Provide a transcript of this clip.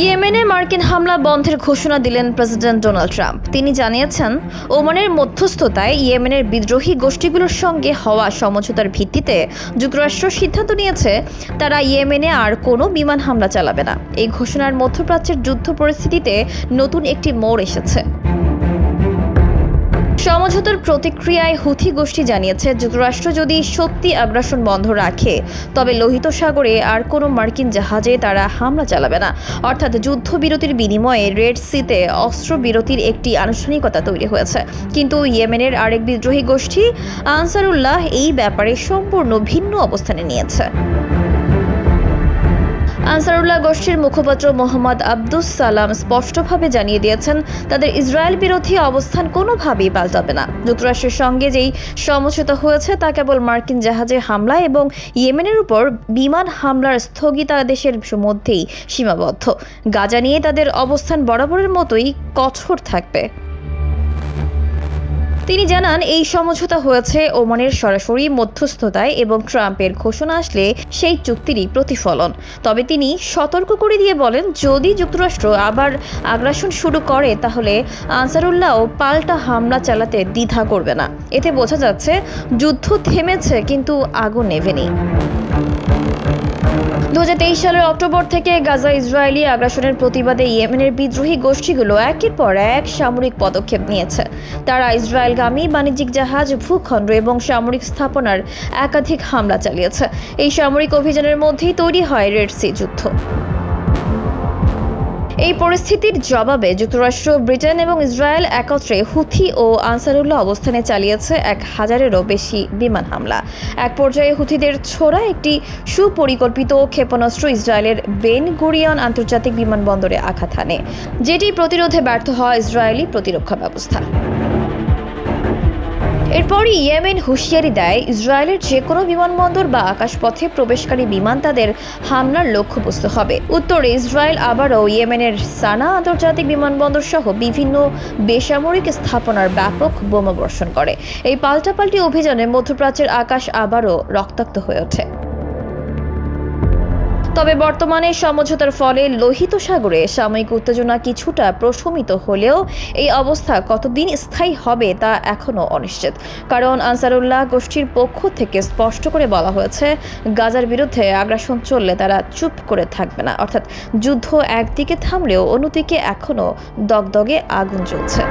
ইয়েমেনে মার্কিন হামলা বন্ধের ঘোষণা দিলেন প্রেসিডেন্ট ডোনাল্ড ট্রাম্প। তিনি জানিয়েছেন, ওমানের মধ্যস্থতায় ইয়েমেনের বিদ্রোহী গোষ্ঠীগুলোর সঙ্গে হওয়া সমঝোতার ভিত্তিতে যুক্তরাষ্ট্র সিদ্ধান্ত নিয়েছে তারা ইয়েমেনে আর কোনো বিমান হামলা চালাবে না। এই ঘোষণার মধ্যপ্রাচ্যের যুদ্ধ পরিস্থিতিতে নতুন একটি মোড় এসেছে। সমঝোতার প্রতিক্রিয়ায় হুথি গোষ্ঠী জানিয়েছে, যুক্তরাষ্ট্র যদি সত্যি আগ্রাসন বন্ধ রাখে তবে লোহিত সাগরে আর কোনো মার্কিন জাহাজে তারা হামলা চালাবে না। অর্থাৎ যুদ্ধবিরতির বিনিময়ে রেড সিতে অস্ত্রবিরতির একটি আনুষ্ঠানিকতা তৈরি হয়েছে। কিন্তু ইয়েমেনের আরেক বিদ্রোহী গোষ্ঠী আনসারুল্লাহ এই ব্যাপারে সম্পূর্ণ ভিন্ন অবস্থানে নিয়েছে। আনসারুল্লাহ গোষ্ঠীর মুখপাত্র মোহাম্মদ আব্দুস সালাম স্পষ্টভাবে জানিয়ে দিয়েছেন, তাদের ইসরায়েল বিরোধী অবস্থান কোনোভাবেই পাল্টাবে না। যুক্তরাষ্ট্রের সঙ্গে যেই সমঝোতা হয়েছে তা কেবল মার্কিন জাহাজে হামলা এবং ইয়েমেনের উপর বিমান হামলার স্থগিতাদেশের মধ্যেই সীমাবদ্ধ। গাজা নিয়ে তাদের অবস্থান বরাবরের মতোই কঠোর থাকবে। তিনি জানান, এই সমঝোতা হয়েছে ওমানের সরাসরি মধ্যস্থতায় এবং ট্রাম্পের ঘোষণা আসলে সেই চুক্তিরই প্রতিফলন। তবে তিনি সতর্ক করে দিয়ে বলেন, যদি যুক্তরাষ্ট্র আবার আগ্রাসন শুরু করে তাহলে আনসারুল্লাহও পাল্টা হামলা চালাতে দ্বিধা করবে না। এতে বোঝা যাচ্ছে যুদ্ধ থেমেছে কিন্তু আগুন নেভেনি। 2023 সালের অক্টোবর থেকে গাজা ইসরায়েলি আগ্রাসনের প্রতিবাদে ইয়েমেনের বিদ্রোহী গোষ্ঠীগুলো একের পর এক সামরিক পদক্ষেপ নিয়েছে। তারা ইসরায়েলগামী বাণিজ্যিক জাহাজ, ভূখণ্ড এবং সামরিক স্থাপনার একাধিক হামলা চালিয়েছে। এই সামরিক অভিযানের মধ্যেই তৈরি হয় রেড সি যুদ্ধ। এই পরিস্থিতির জবাবে যুক্তরাষ্ট্র, ব্রিটেন এবং ইসরায়েল একত্রে হুথি ও আনসারুল্লাহ অবস্থানে চালিয়েছে 1000-এরও বেশি বিমান হামলা। এক পর্যায়ে হুথিদের ছোড়া একটি সুপরিকল্পিত ক্ষেপণাস্ত্র ইসরায়েলের বেন গুরিয়ন আন্তর্জাতিক বিমানবন্দরে আঘাত হানে, যেটি প্রতিরোধে ব্যর্থ হয় ইসরায়েলি প্রতিরক্ষা ব্যবস্থা। এরপরই ইয়েমেন হুঁশিয়ারি দেয়, ইসরায়েলের যে কোনো বিমানবন্দর বা আকাশপথে প্রবেশকারী বিমান তাদের হামলার লক্ষ্যবস্তু হবে। উত্তরে ইসরায়েল আবারও ইয়েমেনের সানা আন্তর্জাতিক বিমানবন্দর সহ বিভিন্ন বেসামরিক স্থাপনার ব্যাপক বোমা বর্ষণ করে। এই পাল্টাপাল্টি অভিযানে মধ্যপ্রাচ্যের আকাশ আবারও রক্তাক্ত হয়ে ওঠে। তবে বর্তমানে সমঝোতার ফলে লোহিত সাগরে সাময়িক উত্তেজনা কিছুটা প্রশমিত হলেও এই অবস্থা কতদিন স্থায়ী হবে তা এখনও অনিশ্চিত। কারণ আনসারুল্লাহ গোষ্ঠীর পক্ষ থেকে স্পষ্ট করে বলা হয়েছে, গাজার বিরুদ্ধে আগ্রাসন চললে তারা চুপ করে থাকবে না। অর্থাৎ যুদ্ধ একদিকে থামলেও অন্যদিকে এখনও দগদগে আগুন জ্বলছে।